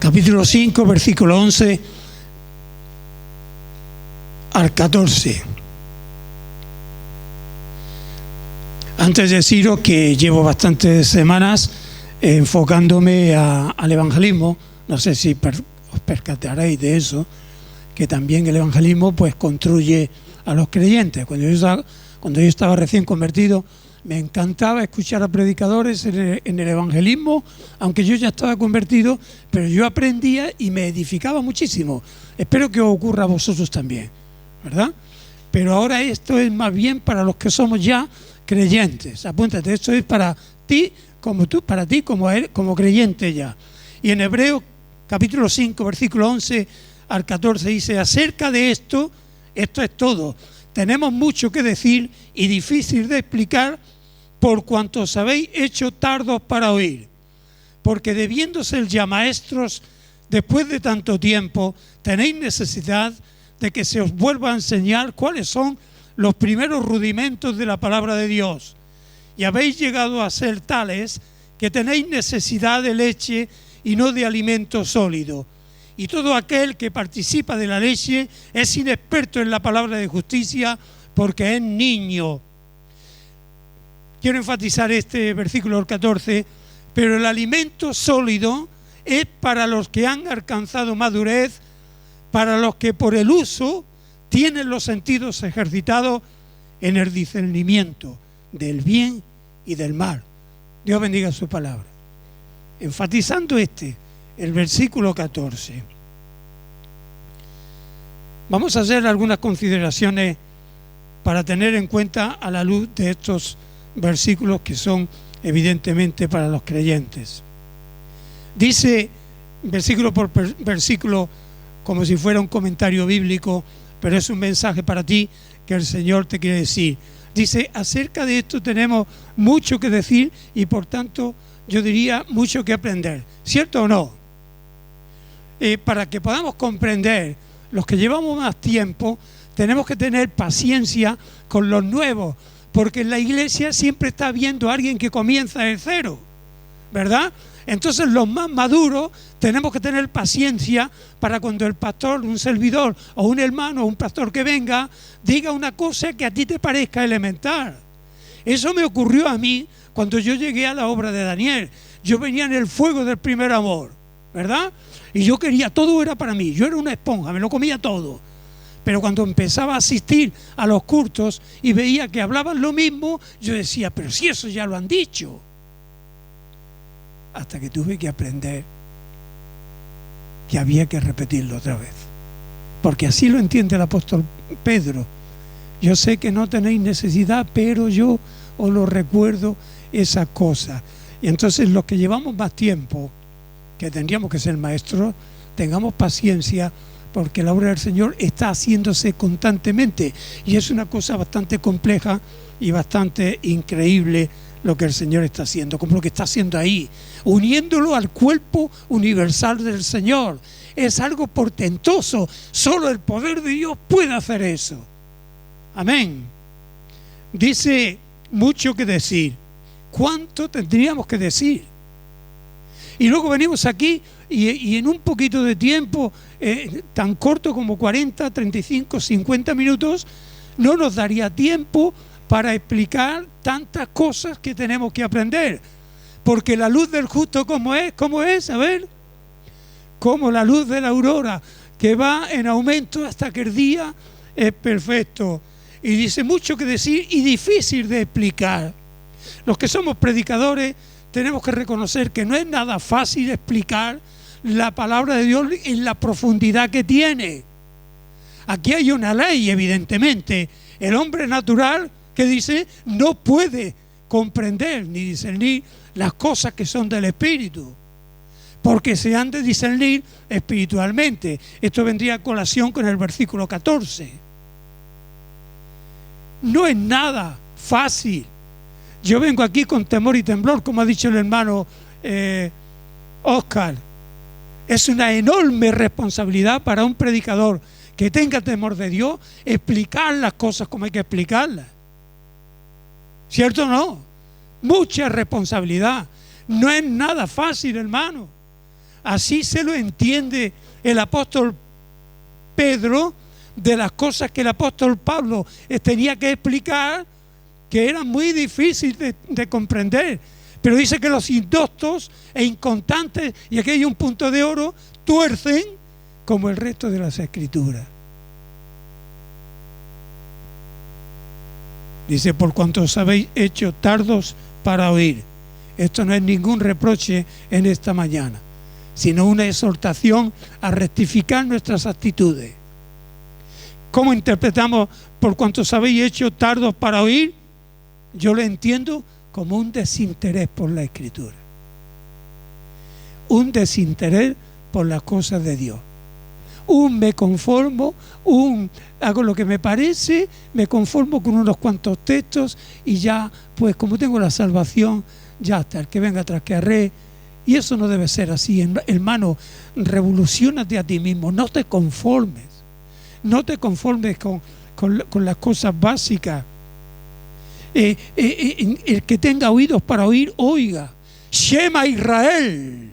capítulo 5, versículo 11 al 14. Antes de deciros que llevo bastantes semanas enfocándome al evangelismo, no sé si os percataréis de eso, que también el evangelismo pues construye a los creyentes. Cuando yo estaba recién convertido, me encantaba escuchar a predicadores en el evangelismo, aunque yo ya estaba convertido, pero yo aprendía y me edificaba muchísimo. Espero que os ocurra a vosotros también, ¿verdad? Pero ahora esto es más bien para los que somos ya creyentes. Apúntate, esto es para ti como creyente ya. Y en Hebreos capítulo 5, versículo 11 al 14 dice: acerca de esto es todo. Tenemos mucho que decir y difícil de explicar, por cuanto os habéis hecho tardos para oír. Porque debiendo ser ya maestros, después de tanto tiempo, tenéis necesidad de que se os vuelva a enseñar cuáles son los primeros rudimentos de la palabra de Dios. Y habéis llegado a ser tales que tenéis necesidad de leche y no de alimento sólido. Y todo aquel que participa de la leche es inexperto en la palabra de justicia, porque es niño. Quiero enfatizar este versículo 14, pero el alimento sólido es para los que han alcanzado madurez, para los que por el uso tienen los sentidos ejercitados en el discernimiento del bien y del mal. Dios bendiga su palabra. Enfatizando el versículo 14. Vamos a hacer algunas consideraciones para tener en cuenta a la luz de estos versículos que son evidentemente para los creyentes. Dice versículo por versículo, como si fuera un comentario bíblico, pero es un mensaje para ti que el Señor te quiere decir. Dice: acerca de esto tenemos mucho que decir y por tanto yo diría mucho que aprender. ¿Cierto o no? Para que podamos comprender, los que llevamos más tiempo, tenemos que tener paciencia con los nuevos, porque en la iglesia siempre está habiendo alguien que comienza de cero, ¿verdad? Entonces los más maduros tenemos que tener paciencia para cuando el pastor, un servidor o un hermano o un pastor que venga, diga una cosa que a ti te parezca elemental. Eso me ocurrió a mí cuando yo llegué a la obra de Daniel. Yo venía en el fuego del primer amor, ¿verdad? Y yo quería, todo era para mí, yo era una esponja, me lo comía todo. Pero cuando empezaba a asistir a los cultos y veía que hablaban lo mismo, yo decía: pero si eso ya lo han dicho. Hasta que tuve que aprender que había que repetirlo otra vez. Porque así lo entiende el apóstol Pedro. Yo sé que no tenéis necesidad, pero yo os lo recuerdo esa cosa. Y entonces los que llevamos más tiempo, que tendríamos que ser maestros, tengamos paciencia, porque la obra del Señor está haciéndose constantemente y es una cosa bastante compleja y bastante increíble lo que el Señor está haciendo, como lo que está haciendo ahí, uniéndolo al cuerpo universal del Señor. Es algo portentoso, solo el poder de Dios puede hacer eso. Amén. Dice: mucho que decir. ¿Cuánto tendríamos que decir? Y luego venimos aquí y en un poquito de tiempo, tan corto como 40, 35, 50 minutos, no nos daría tiempo para explicar tantas cosas que tenemos que aprender. Porque la luz del justo, ¿cómo es? A ver, como la luz de la aurora, que va en aumento hasta que el día es perfecto. Y dice: mucho que decir y difícil de explicar. Los que somos predicadores tenemos que reconocer que no es nada fácil explicar la palabra de Dios en la profundidad que tiene. Aquí hay una ley, evidentemente. El hombre natural, que dice, no puede comprender ni discernir las cosas que son del Espíritu, porque se han de discernir espiritualmente. Esto vendría a colación con el versículo 14. No es nada fácil. Yo vengo aquí con temor y temblor, como ha dicho el hermano Oscar. Es una enorme responsabilidad para un predicador que tenga temor de Dios explicar las cosas como hay que explicarlas. ¿Cierto o no? Mucha responsabilidad. No es nada fácil, hermano. Así se lo entiende el apóstol Pedro de las cosas que el apóstol Pablo tenía que explicar, que eran muy difíciles de comprender. Pero dice que los indoctos e inconstantes, y aquí hay un punto de oro, tuercen como el resto de las escrituras. Dice, por cuanto os habéis hecho tardos para oír. Esto no es ningún reproche en esta mañana, sino una exhortación a rectificar nuestras actitudes. ¿Cómo interpretamos por cuanto os habéis hecho tardos para oír? Yo lo entiendo como un desinterés por la Escritura. Un desinterés por las cosas de Dios. Un me conformo, hago lo que me parece, me conformo con unos cuantos textos y ya, pues como tengo la salvación, ya está, el que venga tras que arree. Y eso no debe ser así, hermano. Revoluciónate a ti mismo, no te conformes. No te conformes con las cosas básicas. El que tenga oídos para oír, oiga. Shema Israel.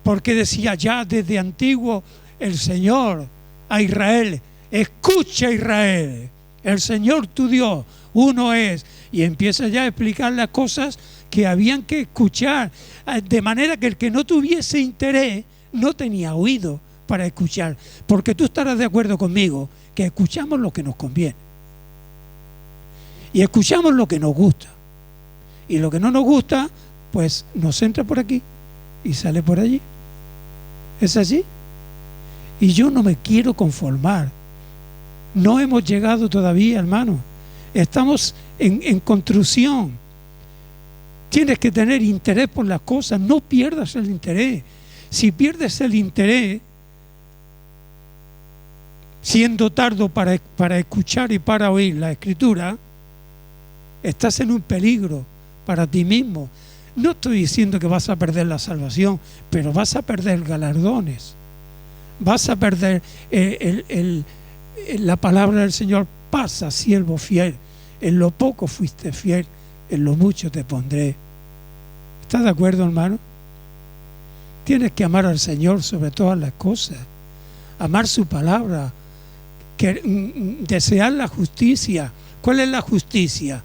Porque decía ya desde antiguo el Señor a Israel: escucha Israel, el Señor tu Dios, uno es. Y empieza ya a explicar las cosas que habían que escuchar, de manera que el que no tuviese interés no tenía oído para escuchar, porque tú estarás de acuerdo conmigo que escuchamos lo que nos conviene y escuchamos lo que nos gusta, y lo que no nos gusta pues nos entra por aquí y sale por allí. ¿Es así? Y yo no me quiero conformar. No hemos llegado todavía, hermano. Estamos en construcción. Tienes que tener interés por las cosas. No pierdas el interés. Si pierdes el interés, siendo tardo para escuchar y para oír la Escritura, estás en un peligro para ti mismo. No estoy diciendo que vas a perder la salvación, pero vas a perder galardones. Vas a perder la palabra del Señor: pasa, siervo fiel. En lo poco fuiste fiel, en lo mucho te pondré. ¿Estás de acuerdo, hermano? Tienes que amar al Señor sobre todas las cosas. Amar su palabra. Desear la justicia. ¿Cuál es la justicia?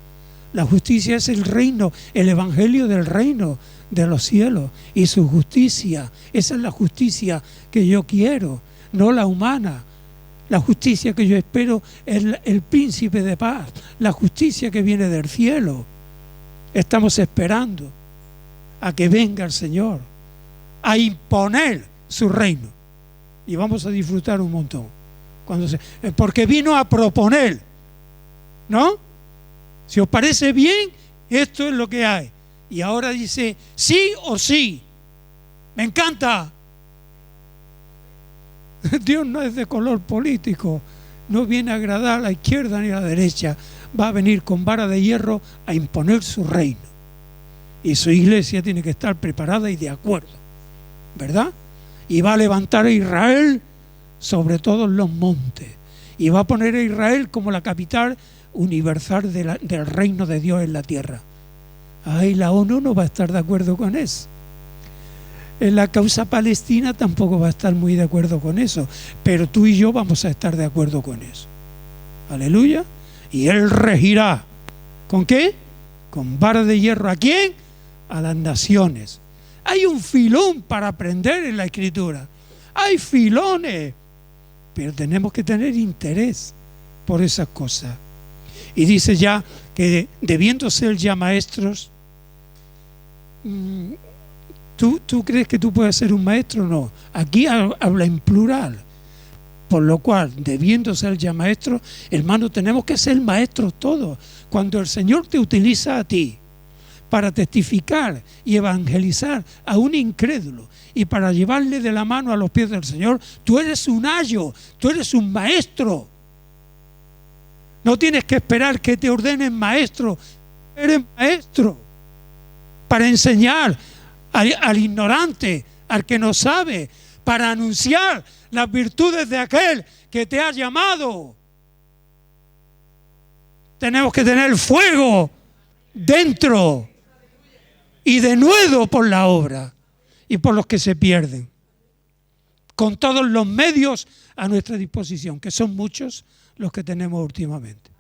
La justicia es el reino, el evangelio del reino de los cielos y su justicia. Esa es la justicia que yo quiero, no la humana. La justicia que yo espero es el príncipe de paz, la justicia que viene del cielo. Estamos esperando a que venga el Señor a imponer su reino y vamos a disfrutar un montón. Porque vino a proponer, ¿no? Si os parece bien, esto es lo que hay. Y ahora dice sí o sí. Me encanta. Dios no es de color político. No viene a agradar a la izquierda ni a la derecha. Va a venir con vara de hierro a imponer su reino. Y su iglesia tiene que estar preparada y de acuerdo, ¿verdad? Y va a levantar a Israel sobre todos los montes. Y va a poner a Israel como la capital universal del reino de Dios en la tierra. Ay, la ONU no va a estar de acuerdo con eso. En la causa palestina tampoco va a estar muy de acuerdo con eso, pero tú y yo vamos a estar de acuerdo con eso. Aleluya. Y Él regirá. ¿Con qué? Con vara de hierro. ¿A quién? A las naciones. Hay un filón para aprender en la Escritura. Hay filones, pero tenemos que tener interés por esas cosas. Y dice ya que debiendo ser ya maestros, ¿tú crees que tú puedes ser un maestro? No. Aquí habla en plural. Por lo cual, debiendo ser ya maestros, hermano, tenemos que ser maestros todos. Cuando el Señor te utiliza a ti para testificar y evangelizar a un incrédulo y para llevarle de la mano a los pies del Señor, tú eres un ayo, tú eres un maestro. No tienes que esperar que te ordenen maestro. Eres maestro para enseñar al ignorante, al que no sabe, para anunciar las virtudes de aquel que te ha llamado. Tenemos que tener fuego dentro y denuedo por la obra. y por los que se pierden, con todos los medios a nuestra disposición, que son muchos los que tenemos últimamente.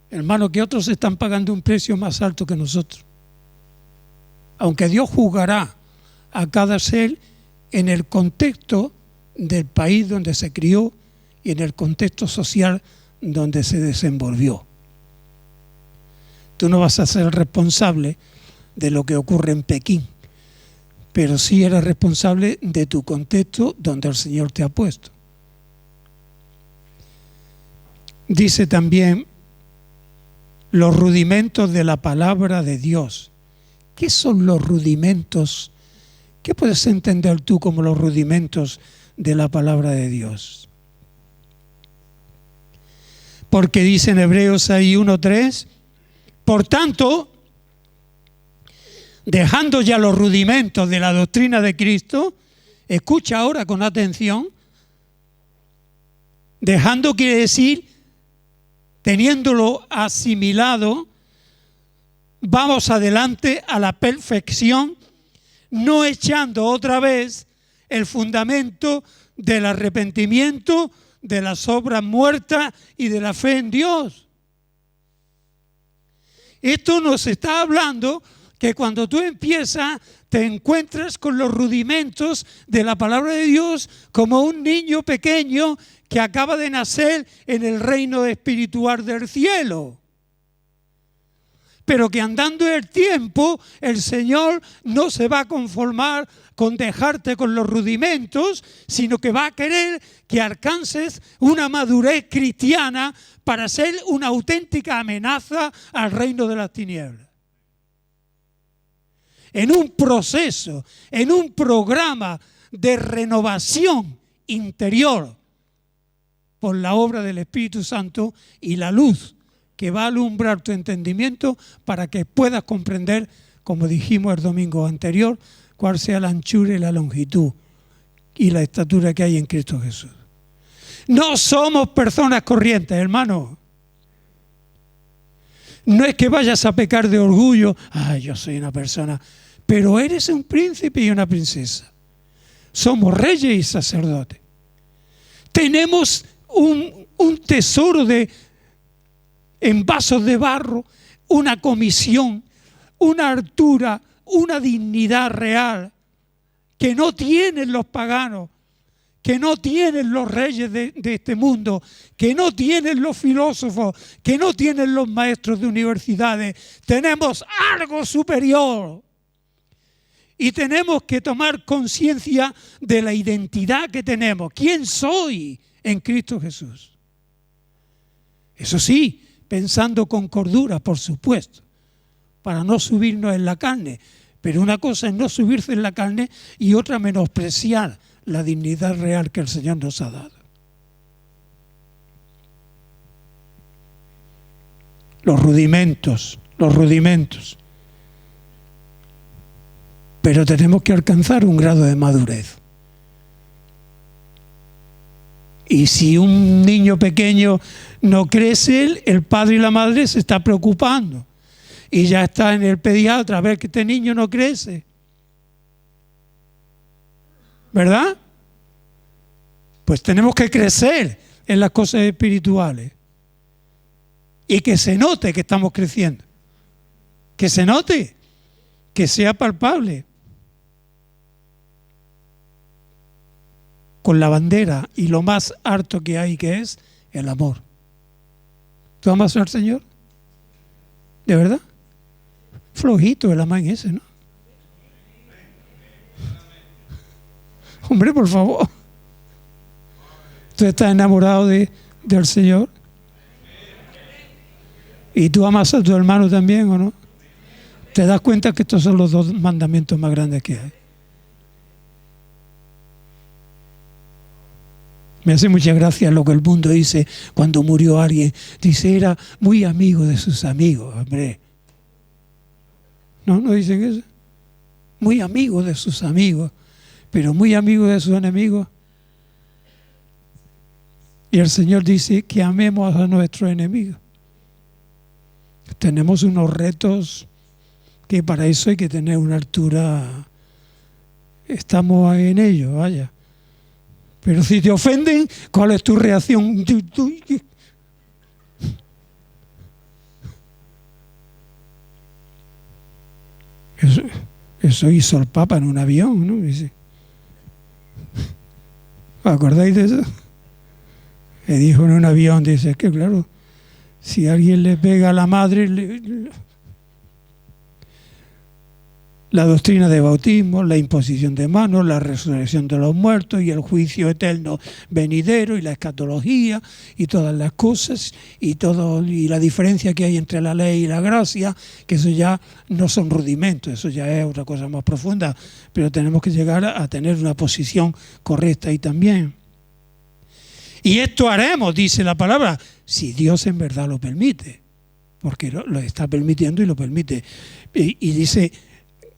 Hermano, que otros están pagando un precio más alto que nosotros. Aunque Dios juzgará a cada ser en el contexto del país donde se crió y en el contexto social donde se desenvolvió. Tú no vas a ser responsable de lo que ocurre en Pekín, pero sí eres responsable de tu contexto donde el Señor te ha puesto. Dice también los rudimentos de la palabra de Dios. ¿Qué son los rudimentos? ¿Qué puedes entender tú como los rudimentos de la palabra de Dios? Porque dice en Hebreos ahí 1:3, por tanto, dejando ya los rudimentos de la doctrina de Cristo, escucha ahora con atención, dejando quiere decir, teniéndolo asimilado, vamos adelante a la perfección, no echando otra vez el fundamento del arrepentimiento, de las obras muertas y de la fe en Dios. Esto nos está hablando que cuando tú empiezas te encuentras con los rudimentos de la palabra de Dios como un niño pequeño que acaba de nacer en el reino espiritual del cielo. Pero que andando el tiempo, el Señor no se va a conformar con dejarte con los rudimentos, sino que va a querer que alcances una madurez cristiana para ser una auténtica amenaza al reino de las tinieblas. En un proceso, en un programa de renovación interior por la obra del Espíritu Santo y la luz que va a alumbrar tu entendimiento para que puedas comprender, como dijimos el domingo anterior, cuál sea la anchura y la longitud y la estatura que hay en Cristo Jesús. No somos personas corrientes, hermano. No es que vayas a pecar de orgullo, yo soy una persona, pero eres un príncipe y una princesa. Somos reyes y sacerdotes. Tenemos un tesoro en vasos de barro, una comisión, una altura, una dignidad real que no tienen los paganos, que no tienen los reyes de este mundo, que no tienen los filósofos, que no tienen los maestros de universidades. Tenemos algo superior y tenemos que tomar conciencia de la identidad que tenemos. ¿Quién soy en Cristo Jesús? Eso sí, pensando con cordura, por supuesto, para no subirnos en la carne. Pero una cosa es no subirse en la carne y otra menospreciar la dignidad real que el Señor nos ha dado. Los rudimentos. Pero tenemos que alcanzar un grado de madurez. Y si un niño pequeño no crece, el padre y la madre se está preocupando. Y ya está en el pediatra a ver que este niño no crece. ¿Verdad? Pues tenemos que crecer en las cosas espirituales. Y que se note que estamos creciendo. Que se note. Que sea palpable. Con la bandera y lo más harto que hay, que es el amor. ¿Tú amas al Señor? ¿De verdad? Flojito el amán ese, ¿no? Hombre, por favor. ¿Tú estás enamorado del Señor? ¿Y tú amas a tu hermano también o no? ¿Te das cuenta que estos son los dos mandamientos más grandes que hay? Me hace mucha gracia lo que el mundo dice cuando murió alguien. Dice, era muy amigo de sus amigos. Hombre, ¿no dicen eso? Muy amigo de sus amigos, pero muy amigo de sus enemigos. Y el Señor dice que amemos a nuestros enemigos. Tenemos unos retos que para eso hay que tener una altura. Estamos en ello, vaya. Pero si te ofenden, ¿cuál es tu reacción? Eso hizo el Papa en un avión, ¿no? Dice, ¿os acordáis de eso? Le dijo en un avión, dice, es que claro, si alguien le pega a la madre, la doctrina de bautismo, la imposición de manos, la resurrección de los muertos y el juicio eterno venidero y la escatología y todas las cosas y la diferencia que hay entre la ley y la gracia, que eso ya no son rudimentos, eso ya es otra cosa más profunda, pero tenemos que llegar a tener una posición correcta ahí también. Y esto haremos, dice la palabra, si Dios en verdad lo permite, porque lo está permitiendo y lo permite. Y dice,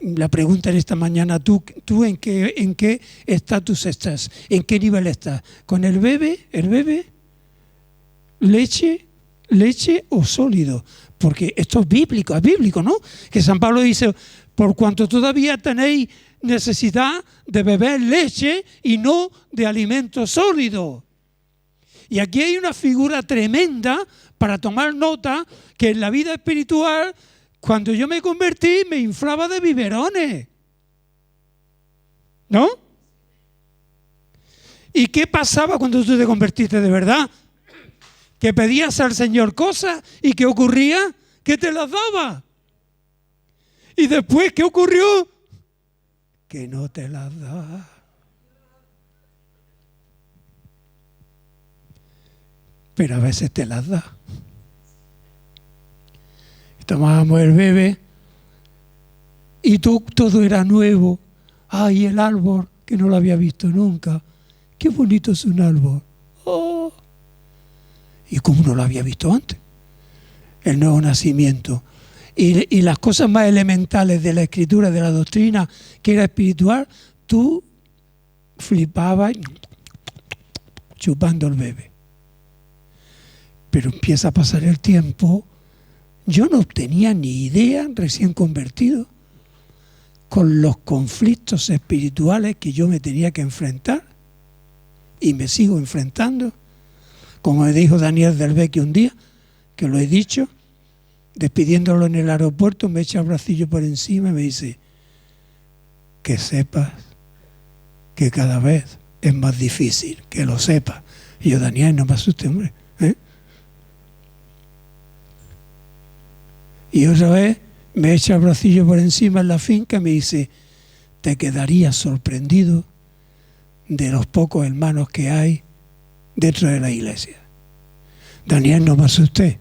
la pregunta en esta mañana, ¿tú en qué estatus estás? ¿En qué nivel estás? ¿Con el bebé? ¿Leche o sólido? Porque esto es bíblico, ¿no? Que San Pablo dice, por cuanto todavía tenéis necesidad de beber leche y no de alimento sólido. Y aquí hay una figura tremenda para tomar nota, que en la vida espiritual, cuando yo me convertí, me inflaba de biberones. ¿No? ¿Y qué pasaba cuando tú te convertiste de verdad? Que pedías al Señor cosas y ¿qué ocurría? Que te las daba. Y después, ¿qué ocurrió? Que no te las daba. Pero a veces te las da. Tomábamos el bebé y todo era nuevo. Ay, el árbol, que no lo había visto nunca. Qué bonito es un árbol. Oh. Y como no lo había visto antes. El nuevo nacimiento. Y las cosas más elementales de la escritura, de la doctrina, que era espiritual, tú flipabas chupando el bebé. Pero empieza a pasar el tiempo. Yo no tenía ni idea, recién convertido, con los conflictos espirituales que yo me tenía que enfrentar. Y me sigo enfrentando. Como me dijo Daniel del Vecchio un día, que lo he dicho, despidiéndolo en el aeropuerto, me echa el bracillo por encima y me dice, que sepas que cada vez es más difícil, que lo sepas. Y yo, Daniel, no me asuste, hombre. Y otra vez me echa el bracillo por encima en la finca y me dice, te quedarías sorprendido de los pocos hermanos que hay dentro de la iglesia. Daniel, no me asusté.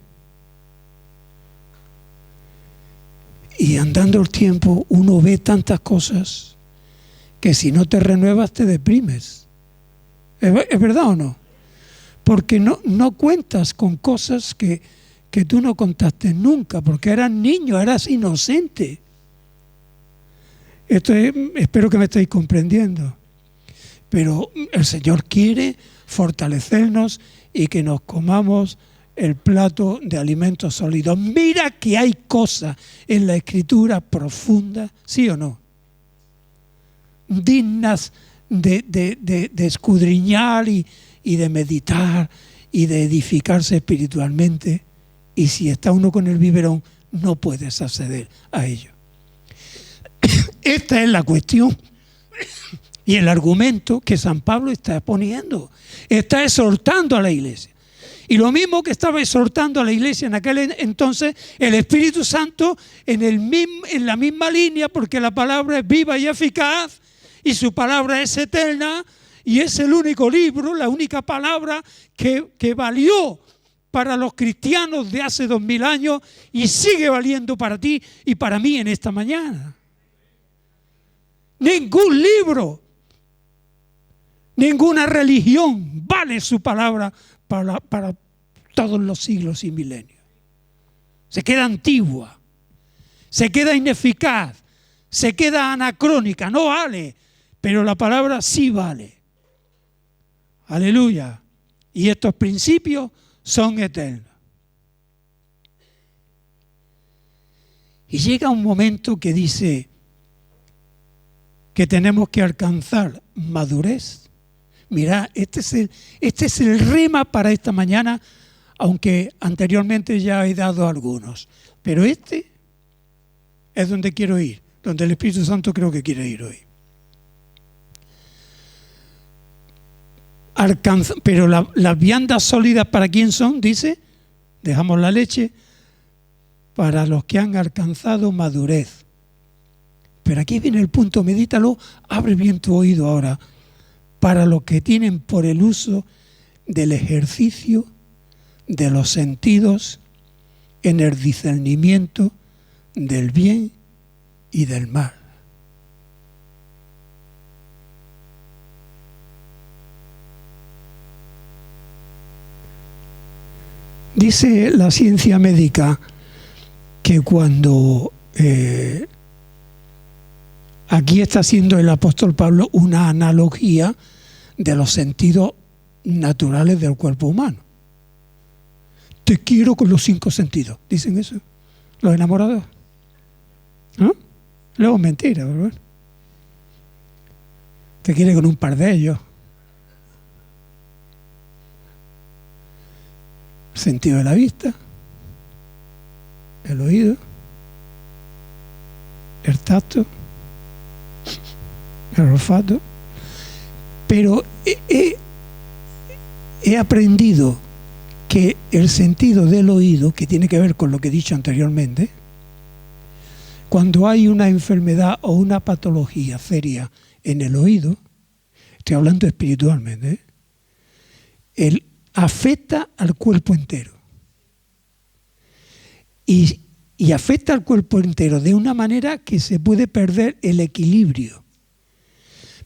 Y andando el tiempo uno ve tantas cosas que si no te renuevas te deprimes. ¿Es verdad o no? Porque no cuentas con cosas que tú no contaste nunca, porque eras niño, eras inocente. Espero que me estéis comprendiendo. Pero el Señor quiere fortalecernos y que nos comamos el plato de alimentos sólidos. Mira que hay cosas en la Escritura profundas, ¿sí o no? Dignas de escudriñar y de meditar y de edificarse espiritualmente. Y si está uno con el biberón, no puedes acceder a ello. Esta es la cuestión y el argumento que San Pablo está poniendo. Está exhortando a la iglesia. Y lo mismo que estaba exhortando a la iglesia en aquel entonces, el Espíritu Santo en la misma línea, porque la palabra es viva y eficaz, y su palabra es eterna, y es el único libro, la única palabra que valió para los cristianos de hace 2000 años y sigue valiendo para ti y para mí en esta mañana. Ningún libro, ninguna religión vale su palabra para todos los siglos y milenios. Se queda antigua, se queda ineficaz, se queda anacrónica, no vale, pero la palabra sí vale. Aleluya. Y estos principios son eternos. Y llega un momento que dice que tenemos que alcanzar madurez. Mirad, este es el rema para esta mañana, aunque anteriormente ya he dado algunos. Pero este es donde quiero ir, donde el Espíritu Santo creo que quiere ir hoy. Pero las viandas sólidas, ¿para quién son? Dice, dejamos la leche, para los que han alcanzado madurez. Pero aquí viene el punto, medítalo, abre bien tu oído ahora. Para los que tienen por el uso del ejercicio de los sentidos en el discernimiento del bien y del mal. Dice la ciencia médica que cuando aquí está haciendo el apóstol Pablo una analogía de los sentidos naturales del cuerpo humano. Te quiero con los 5 sentidos. ¿Dicen eso los enamorados? ¿No? Luego es mentira, ¿verdad? Te quiere con un par de ellos. El sentido de la vista, el oído, el tacto, el olfato. Pero he aprendido que el sentido del oído, que tiene que ver con lo que he dicho anteriormente, cuando hay una enfermedad o una patología seria en el oído, estoy hablando espiritualmente, afecta al cuerpo entero. Y afecta al cuerpo entero de una manera que se puede perder el equilibrio.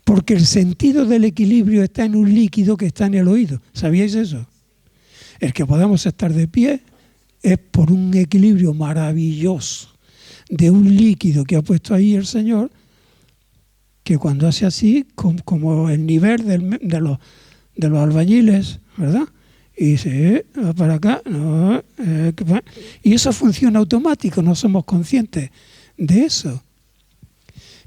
Porque el sentido del equilibrio está en un líquido que está en el oído. ¿Sabíais eso? El que podamos estar de pie es por un equilibrio maravilloso de un líquido que ha puesto ahí el Señor, que cuando hace así, como el nivel de los albañiles, ¿verdad? Y dice, va para acá, no, y eso funciona automático, no somos conscientes de eso.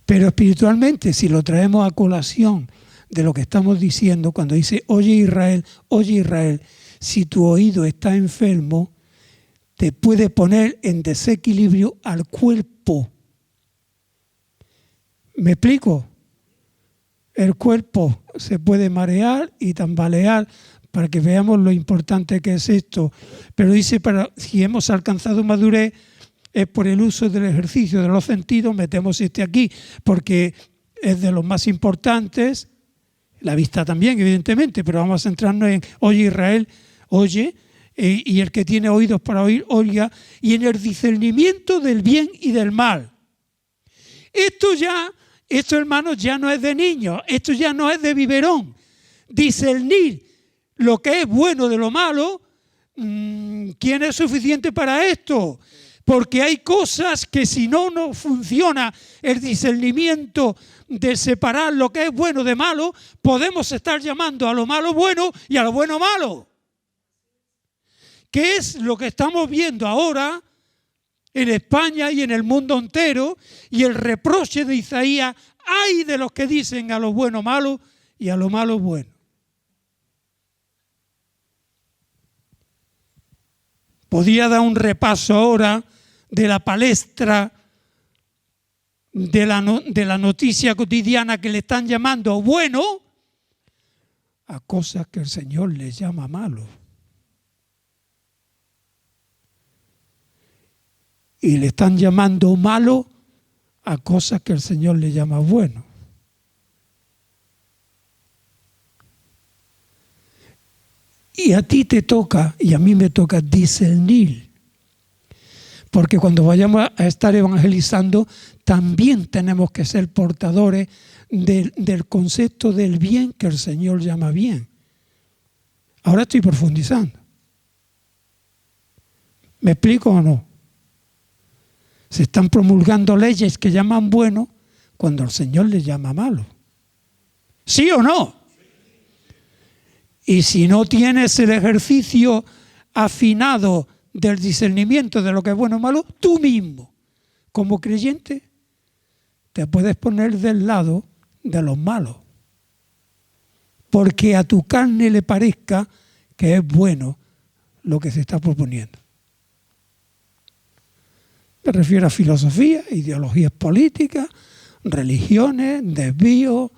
Pero espiritualmente, si lo traemos a colación de lo que estamos diciendo, cuando dice, oye Israel, si tu oído está enfermo, te puede poner en desequilibrio al cuerpo. ¿Me explico? El cuerpo se puede marear y tambalear para que veamos lo importante que es esto. Pero dice, si hemos alcanzado madurez, es por el uso del ejercicio de los sentidos, metemos aquí, porque es de los más importantes, la vista también, evidentemente, pero vamos a centrarnos en, oye Israel, oye, y el que tiene oídos para oír, oiga, y en el discernimiento del bien y del mal. Esto hermanos, ya no es de niños, esto ya no es de biberón. Discernir lo que es bueno de lo malo, ¿quién es suficiente para esto? Porque hay cosas que si no funciona el discernimiento de separar lo que es bueno de malo, podemos estar llamando a lo malo bueno y a lo bueno malo. ¿Qué es lo que estamos viendo ahora en España y en el mundo entero? Y el reproche de Isaías, ¡ay de los que dicen a lo bueno malo y a lo malo bueno! Podría dar un repaso ahora de la palestra de la noticia cotidiana que le están llamando bueno a cosas que el Señor les llama malo. Y le están llamando malo a cosas que el Señor le llama bueno. Y a ti te toca, y a mí me toca discernir. Porque cuando vayamos a estar evangelizando, también tenemos que ser portadores del concepto del bien que el Señor llama bien. Ahora estoy profundizando. ¿Me explico o no? Se están promulgando leyes que llaman bueno cuando el Señor les llama malo. ¿Sí o no? Y si no tienes el ejercicio afinado del discernimiento de lo que es bueno o malo, tú mismo, como creyente, te puedes poner del lado de los malos. Porque a tu carne le parezca que es bueno lo que se está proponiendo. Me refiero a filosofía, ideologías políticas, religiones, desvíos,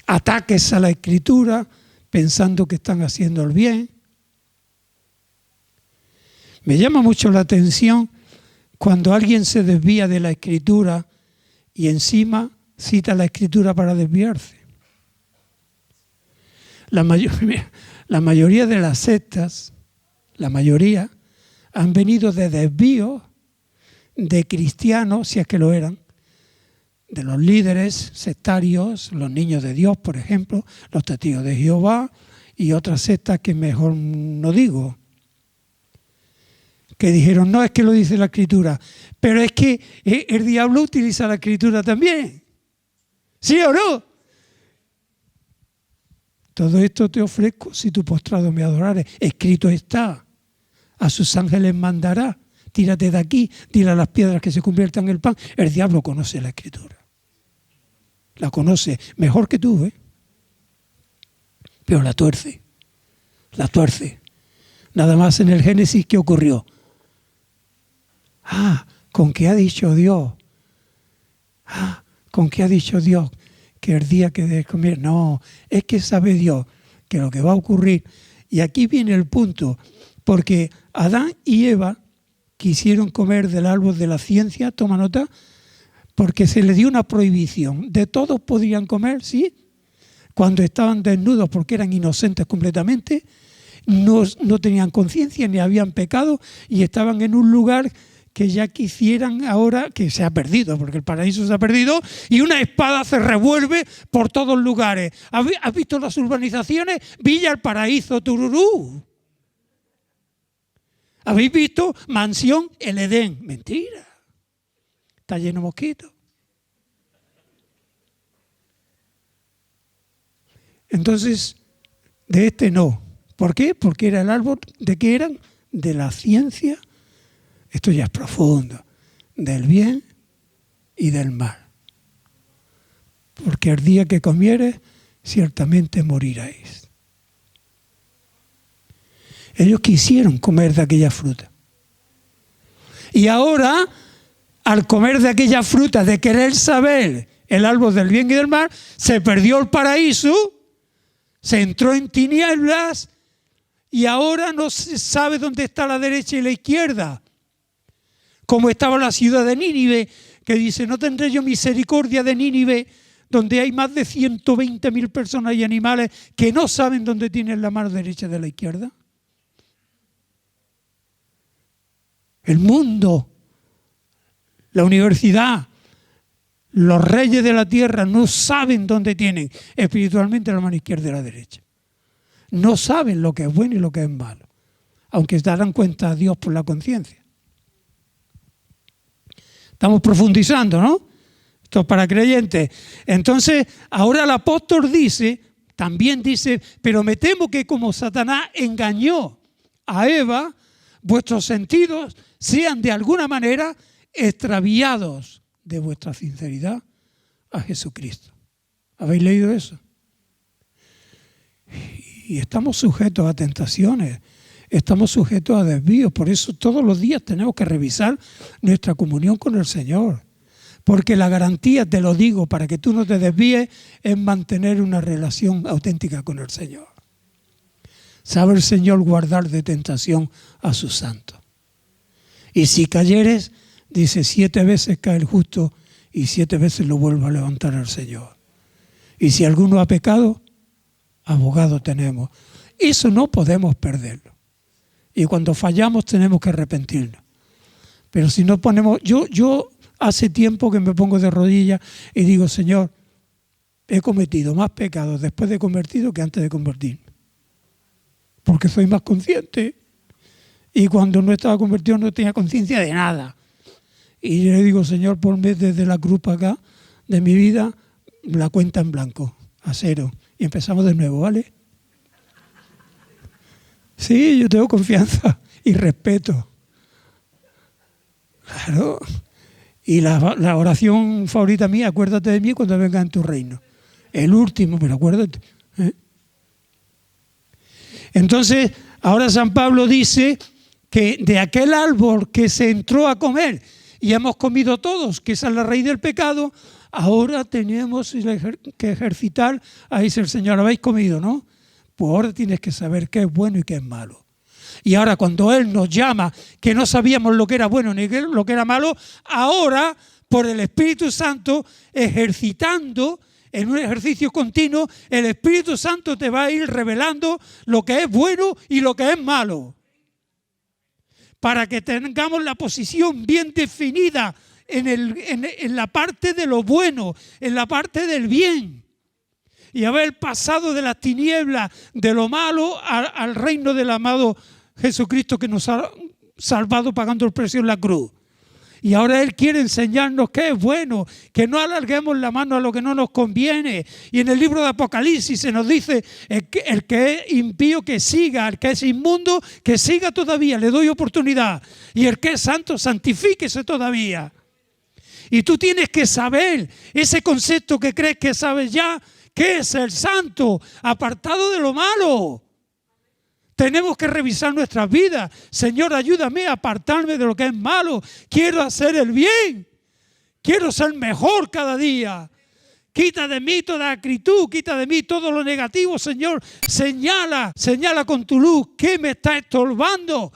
ataques a la Escritura, pensando que están haciendo el bien. Me llama mucho la atención cuando alguien se desvía de la Escritura y encima cita la Escritura para desviarse. La mayoría de las sectas, la mayoría, han venido de desvíos de cristianos, si es que lo eran, de los líderes sectarios, los niños de Dios, por ejemplo, los testigos de Jehová y otras sectas que mejor no digo, que dijeron, no, es que lo dice la Escritura, pero es que el diablo utiliza la Escritura también. ¿Sí o no? Todo esto te ofrezco si tu postrado me adorares. Escrito está, a sus ángeles mandará. Tírate de aquí, dile a las piedras que se conviertan en el pan. El diablo conoce la Escritura. La conoce mejor que tú, ¿eh? Pero la tuerce. La tuerce. Nada más en el Génesis, ¿qué ocurrió? ¿Con qué ha dicho Dios? ¿Con qué ha dicho Dios que el día que debes comer? No, es que sabe Dios que lo que va a ocurrir. Y aquí viene el punto, porque Adán y Eva quisieron comer del árbol de la ciencia, toma nota, porque se les dio una prohibición. De todos podían comer, sí, cuando estaban desnudos porque eran inocentes completamente, no tenían conciencia ni habían pecado y estaban en un lugar que ya quisieran ahora, que se ha perdido, porque el paraíso se ha perdido, y una espada se revuelve por todos lugares. ¿Has visto las urbanizaciones? Villa El Paraíso, Tururú. ¿Habéis visto mansión El Edén? Mentira. Está lleno de mosquitos. Entonces, de este no. ¿Por qué? Porque era el árbol, ¿de qué eran? De la ciencia. Esto ya es profundo, del bien y del mal. Porque el día que comieres, ciertamente moriréis. Ellos quisieron comer de aquella fruta. Y ahora, al comer de aquella fruta, de querer saber el árbol del bien y del mal, se perdió el paraíso, se entró en tinieblas y ahora no se sabe dónde está la derecha y la izquierda. Como estaba la ciudad de Nínive, que dice, no tendré yo misericordia de Nínive, donde hay más de 120.000 personas y animales que no saben dónde tienen la mano derecha de la izquierda. El mundo, la universidad, los reyes de la tierra no saben dónde tienen espiritualmente la mano izquierda y la derecha. No saben lo que es bueno y lo que es malo, aunque darán cuenta a Dios por la conciencia. Estamos profundizando, ¿no? Esto es para creyentes. Entonces, ahora el apóstol también dice, pero me temo que como Satanás engañó a Eva, vuestros sentidos sean de alguna manera extraviados de vuestra sinceridad a Jesucristo. ¿Habéis leído eso? Y estamos sujetos a tentaciones. Estamos sujetos a desvíos, por eso todos los días tenemos que revisar nuestra comunión con el Señor. Porque la garantía, te lo digo, para que tú no te desvíes, es mantener una relación auténtica con el Señor. Sabe el Señor guardar de tentación a sus santos. Y si cayeres, dice, 7 veces cae el justo y 7 veces lo vuelve a levantar el Señor. Y si alguno ha pecado, abogado tenemos. Eso no podemos perderlo. Y cuando fallamos tenemos que arrepentirnos. Pero si no ponemos... Yo hace tiempo que me pongo de rodillas y digo, Señor, he cometido más pecados después de convertido que antes de convertirme. Porque soy más consciente. Y cuando no estaba convertido no tenía conciencia de nada. Y yo le digo, Señor, ponme desde la cruz para acá de mi vida la cuenta en blanco, a 0. Y empezamos de nuevo, ¿vale? Sí, yo tengo confianza y respeto. Claro. Y la oración favorita mía, acuérdate de mí cuando venga en tu reino. El último, pero acuérdate. Entonces, ahora San Pablo dice que de aquel árbol que se entró a comer y hemos comido todos, que esa es la raíz del pecado, ahora tenemos que ejercitar, ahí dice el Señor, habéis comido, ¿no? Pues ahora tienes que saber qué es bueno y qué es malo. Y ahora cuando Él nos llama, que no sabíamos lo que era bueno ni lo que era malo, ahora por el Espíritu Santo, ejercitando en un ejercicio continuo, el Espíritu Santo te va a ir revelando lo que es bueno y lo que es malo. Para que tengamos la posición bien definida en la parte de lo bueno, en la parte del bien. Y haber pasado de las tinieblas, de lo malo, al reino del amado Jesucristo que nos ha salvado pagando el precio en la cruz. Y ahora Él quiere enseñarnos qué es bueno, que no alarguemos la mano a lo que no nos conviene. Y en el libro de Apocalipsis se nos dice, el que es impío que siga, el que es inmundo que siga todavía, le doy oportunidad. Y el que es santo, santifíquese todavía. Y tú tienes que saber ese concepto que crees que sabes ya, que es el santo, apartado de lo malo. Tenemos que revisar nuestras vidas. Señor, ayúdame a apartarme de lo que es malo. Quiero hacer el bien. Quiero ser mejor cada día. Quita de mí toda acritud, quita de mí todo lo negativo, Señor. Señala con tu luz qué me está estorbando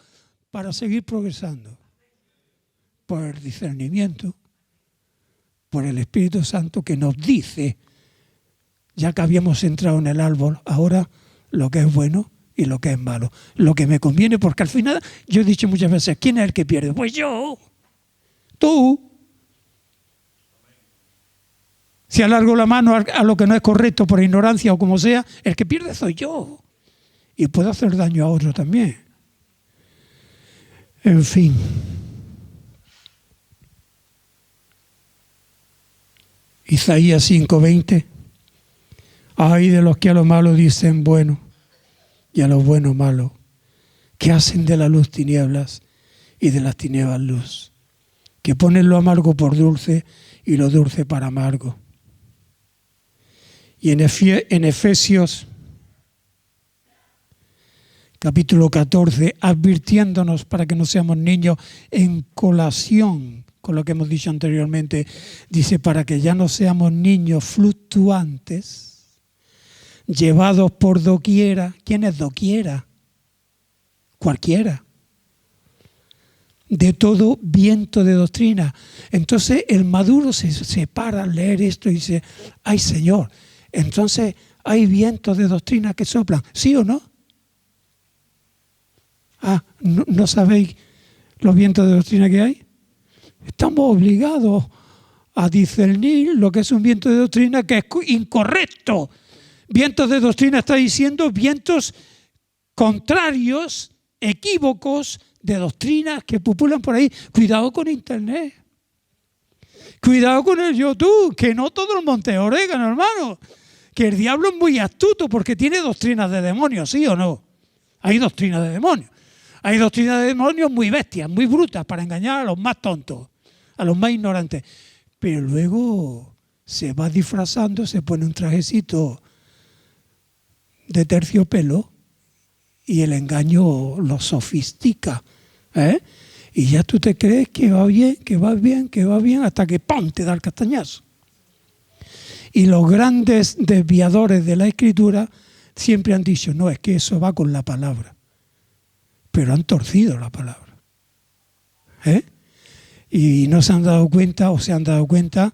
para seguir progresando. Por el discernimiento, por el Espíritu Santo que nos dice, ya que habíamos entrado en el árbol, ahora lo que es bueno y lo que es malo. Lo que me conviene, porque al final, yo he dicho muchas veces, ¿quién es el que pierde? Pues yo, tú. Si alargo la mano a lo que no es correcto por ignorancia o como sea, el que pierde soy yo. Y puedo hacer daño a otro también. En fin. Isaías 5:20. Ay de los que a lo malo dicen bueno y a lo bueno malo, que hacen de la luz tinieblas y de las tinieblas luz, que ponen lo amargo por dulce y lo dulce para amargo. Y en Efesios capítulo 14, advirtiéndonos para que no seamos niños en colación con lo que hemos dicho anteriormente, dice, para que ya no seamos niños fluctuantes, llevados por doquiera. ¿Quién es doquiera? Cualquiera. De todo viento de doctrina. Entonces el maduro se para al leer esto y dice, ay Señor, entonces hay vientos de doctrina que soplan, ¿sí o no? ¿No sabéis los vientos de doctrina que hay? Estamos obligados a discernir lo que es un viento de doctrina que es incorrecto. Vientos de doctrina está diciendo vientos contrarios, equívocos de doctrinas que populan por ahí. Cuidado con Internet. Cuidado con el YouTube, que no todo el monte es orégano, hermano. Que el diablo es muy astuto porque tiene doctrinas de demonios, ¿sí o no? Hay doctrinas de demonios. Hay doctrinas de demonios muy bestias, muy brutas para engañar a los más tontos, a los más ignorantes. Pero luego se va disfrazando, se pone un trajecito de terciopelo y el engaño lo sofistica. Y ya tú te crees que va bien, que va bien, que va bien, hasta que ¡pum!, te da el castañazo. Y los grandes desviadores de la Escritura siempre han dicho, no, es que eso va con la palabra. Pero han torcido la palabra. Y no se han dado cuenta, o se han dado cuenta,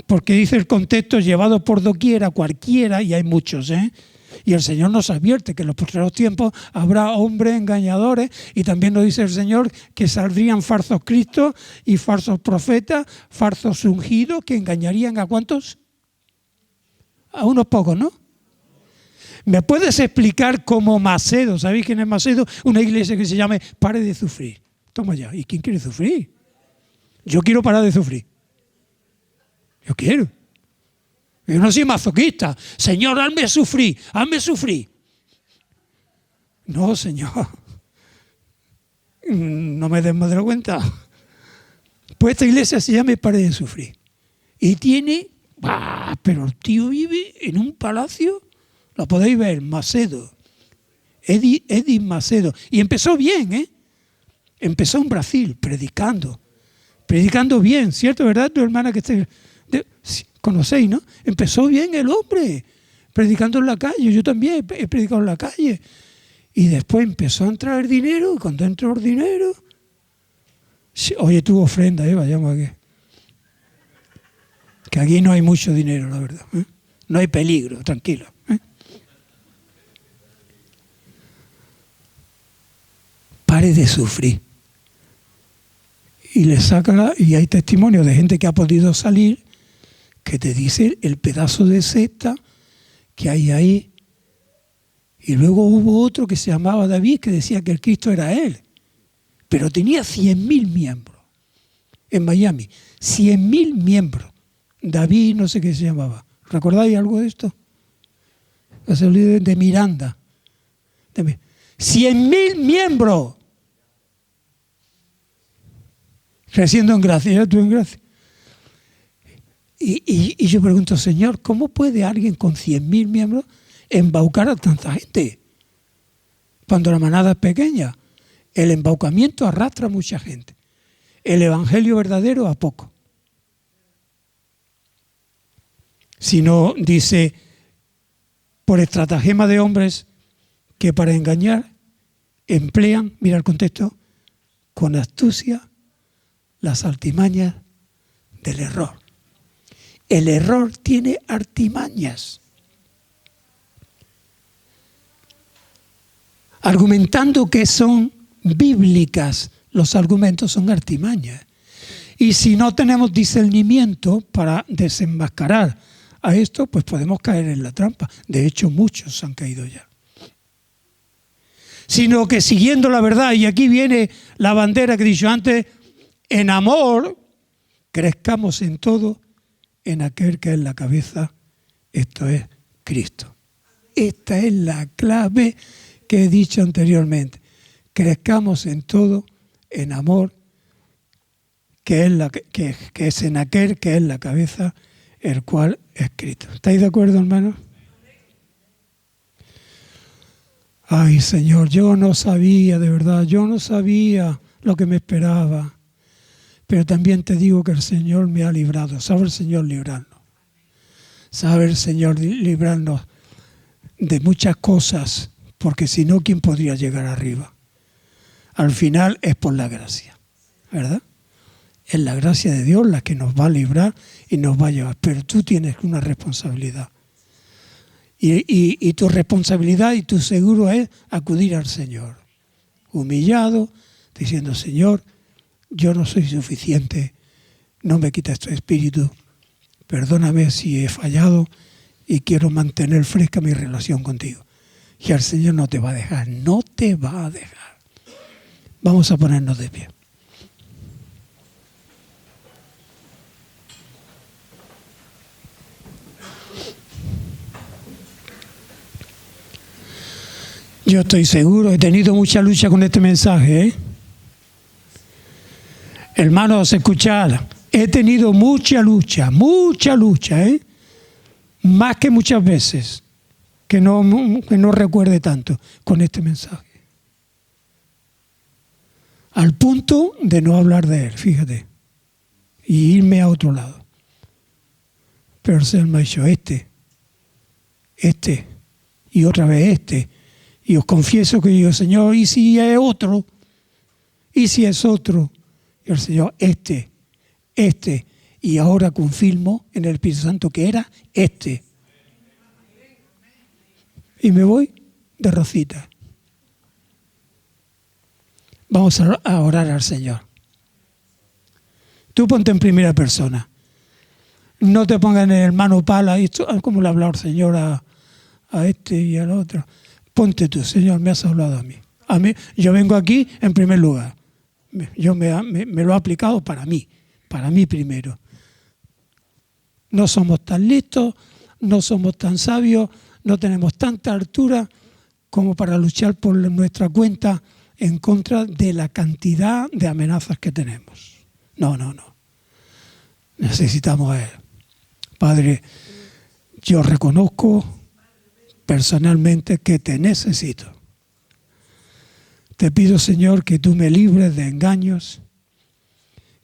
porque dice el contexto, llevado por doquiera, cualquiera, y hay muchos, y el Señor nos advierte que en los postreros tiempos habrá hombres engañadores, y también nos dice el Señor que saldrían falsos cristos y falsos profetas, falsos ungidos, que engañarían ¿a cuántos? A unos pocos, ¿no? ¿Me puedes explicar cómo Macedo? ¿Sabéis quién es Macedo? Una iglesia que se llame Pare de Sufrir. Toma ya. ¿Y quién quiere sufrir? Yo quiero parar de sufrir. Yo quiero. Yo no soy masoquista. Señor, hazme sufrir, hazme sufrir. No, Señor. No me des más de la cuenta. Pues esta iglesia se llama Pare de Sufrir. Y tiene, pero el tío vive en un palacio, lo podéis ver, Macedo. Eddie Macedo. Y empezó bien, ¿eh? Empezó en Brasil, predicando bien, ¿cierto? ¿Verdad? Tu hermana que conocéis, ¿no? Empezó bien el hombre, predicando en la calle. Yo también he predicado en la calle. Y después empezó a entrar el dinero, y cuando entró el dinero, oye, tuvo ofrenda, vayamos aquí. Que aquí no hay mucho dinero, la verdad. No hay peligro, tranquilo. Pare de sufrir. Y le saca, y hay testimonios de gente que ha podido salir, que te dice el pedazo de secta que hay ahí. Y luego hubo otro que se llamaba David, que decía que el Cristo era él. Pero tenía 100.000 miembros en Miami. 100.000 miembros. David, no sé qué se llamaba. ¿Recordáis algo de esto? Es el líder de Miranda. 100.000 miembros. Creciendo en gracia, ya tú en gracia. Y yo pregunto, Señor, ¿cómo puede alguien con 100.000 miembros embaucar a tanta gente? Cuando la manada es pequeña, el embaucamiento arrastra a mucha gente. El evangelio verdadero a poco. Si no, dice, por estratagema de hombres que para engañar emplean, mira el contexto, con astucia las artimañas del error. El error tiene artimañas. Argumentando que son bíblicas, los argumentos son artimañas. Y si no tenemos discernimiento para desenmascarar a esto, pues podemos caer en la trampa. De hecho, muchos han caído ya. Sino que siguiendo la verdad, y aquí viene la bandera que he dicho antes, en amor, crezcamos en todo en aquel que es la cabeza, esto es Cristo. Esta es la clave que he dicho anteriormente. Crezcamos en todo en amor, que es en aquel que es la cabeza, el cual es Cristo. ¿Estáis de acuerdo, hermanos? Ay, Señor, yo no sabía, de verdad, yo no sabía lo que me esperaba. Pero también te digo que el Señor me ha librado. Sabe el Señor librarnos. Sabe el Señor librarnos de muchas cosas, porque si no, ¿quién podría llegar arriba? Al final es por la gracia, ¿verdad? Es la gracia de Dios la que nos va a librar y nos va a llevar. Pero tú tienes una responsabilidad. Y tu responsabilidad y tu seguro es acudir al Señor. Humillado, diciendo, Señor, yo no soy suficiente, no me quites tu espíritu, perdóname si he fallado y quiero mantener fresca mi relación contigo. Y el Señor no te va a dejar, no te va a dejar. Vamos a ponernos de pie. Yo estoy seguro, he tenido mucha lucha con este mensaje, Hermanos, escuchad, he tenido mucha lucha, más que muchas veces, que no recuerde tanto con este mensaje. Al punto de no hablar de él, fíjate, y irme a otro lado. Pero el Señor me ha dicho, y otra vez este. Y os confieso que yo, Señor, ¿y si es otro? ¿Y si es otro? Y el Señor, este. Y ahora confirmo en el Espíritu Santo que era este. Y me voy de rosita. Vamos a orar al Señor. Tú ponte en primera persona. No te pongas en el hermano pala, esto, como le ha hablado el Señor a este y al otro. Ponte tú, Señor, me has hablado a mí. Yo vengo aquí en primer lugar. Yo me lo he aplicado para mí primero. No somos tan listos, no somos tan sabios, no tenemos tanta altura como para luchar por nuestra cuenta en contra de la cantidad de amenazas que tenemos. No. Necesitamos a Él. Padre, yo reconozco personalmente que te necesito. Te pido, Señor, que tú me libres de engaños,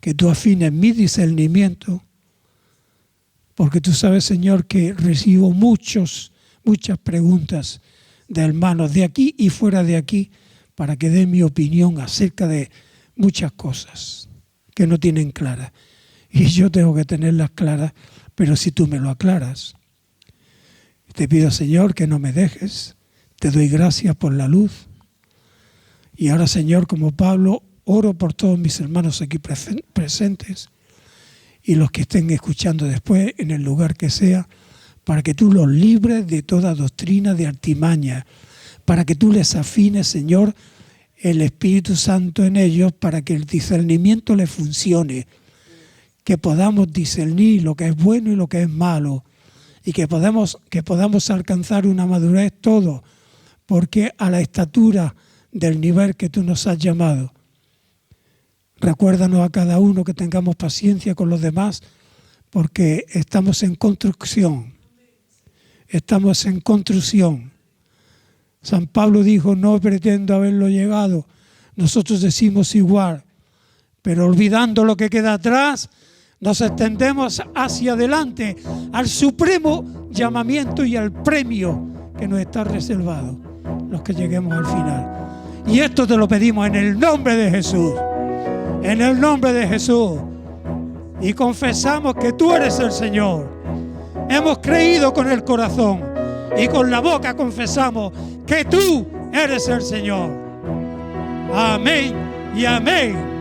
que tú afines mi discernimiento, porque tú sabes, Señor, que recibo muchas preguntas de hermanos de aquí y fuera de aquí para que dé mi opinión acerca de muchas cosas que no tienen claras. Y yo tengo que tenerlas claras, pero si tú me lo aclaras. Te pido, Señor, que no me dejes. Te doy gracias por la luz. Y ahora, Señor, como Pablo, oro por todos mis hermanos aquí presentes y los que estén escuchando después, en el lugar que sea, para que tú los libres de toda doctrina de artimaña, para que tú les afines, Señor, el Espíritu Santo en ellos, para que el discernimiento les funcione, que podamos discernir lo que es bueno y lo que es malo, y que podamos alcanzar una madurez todo, porque a la estatura del nivel que tú nos has llamado. Recuérdanos a cada uno que tengamos paciencia con los demás, porque estamos en construcción. Estamos en construcción. San Pablo dijo, no pretendo haberlo llegado. Nosotros decimos igual, pero olvidando lo que queda atrás, nos extendemos hacia adelante al supremo llamamiento y al premio que nos está reservado, los que lleguemos al final. Y esto te lo pedimos en el nombre de Jesús. En el nombre de Jesús. Y confesamos que tú eres el Señor. Hemos creído con el corazón y con la boca confesamos que tú eres el Señor. Amén y amén.